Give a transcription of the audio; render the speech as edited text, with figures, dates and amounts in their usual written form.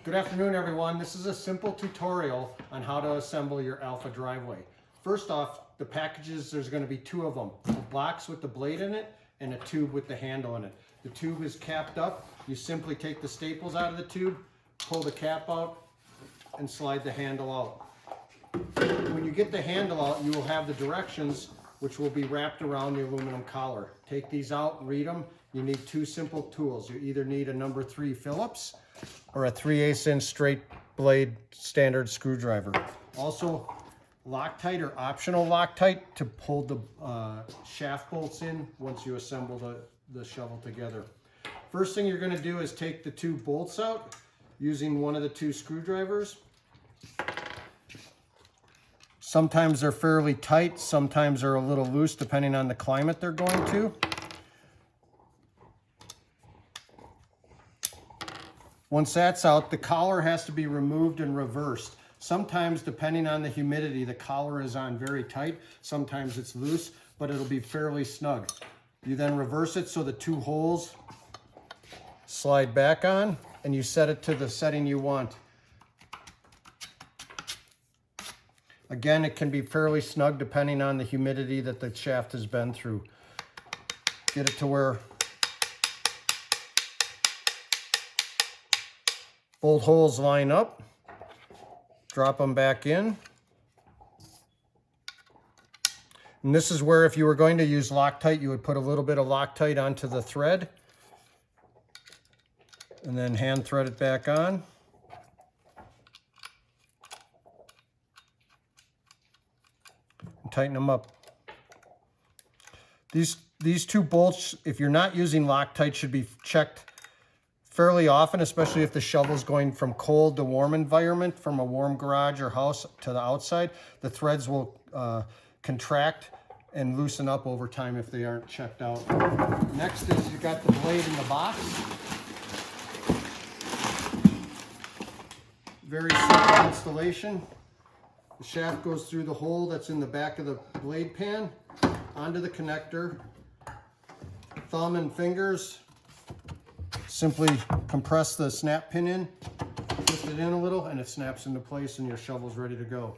Good afternoon, everyone. This is a simple tutorial on how to assemble your Alpha driveway. First off, the packages, there's going to be two of them. A box with the blade in it and a tube with the handle in it. The tube is capped up. You simply take the staples out of the tube, pull the cap out, and slide the handle out. When you get the handle out, you will have the directions which will be wrapped around the aluminum collar. Take these out, read them. You need two simple tools. You either need a number 3 Phillips or a 3/8 inch straight blade standard screwdriver. Also, Loctite or optional Loctite to hold the shaft bolts in once you assemble the shovel together. First thing you're going to do is take the two bolts out using one of the two screwdrivers. Sometimes they're fairly tight, sometimes they're a little loose depending on the climate they're going to. Once that's out, the collar has to be removed and reversed. Sometimes, depending on the humidity, the collar is on very tight. Sometimes it's loose, but it'll be fairly snug. You then reverse it so the two holes slide back on, and you set it to the setting you want. Again, it can be fairly snug depending on the humidity that the shaft has been through. Get it to where both holes line up. Drop them back in. And this is where, if you were going to use Loctite, you would put a little bit of Loctite onto the thread and then hand thread it back on. And tighten them up. These two bolts, if you're not using Loctite, should be checked fairly often, especially if the shovel's going from cold to warm environment, from a warm garage or house to the outside. The threads will contract and loosen up over time if they aren't checked out. Next is you got the blade in the box. Very simple installation. The shaft goes through the hole that's in the back of the blade pan, onto the connector. Thumb and fingers simply compress the snap pin in, twist it in a little, and it snaps into place and your shovel's ready to go.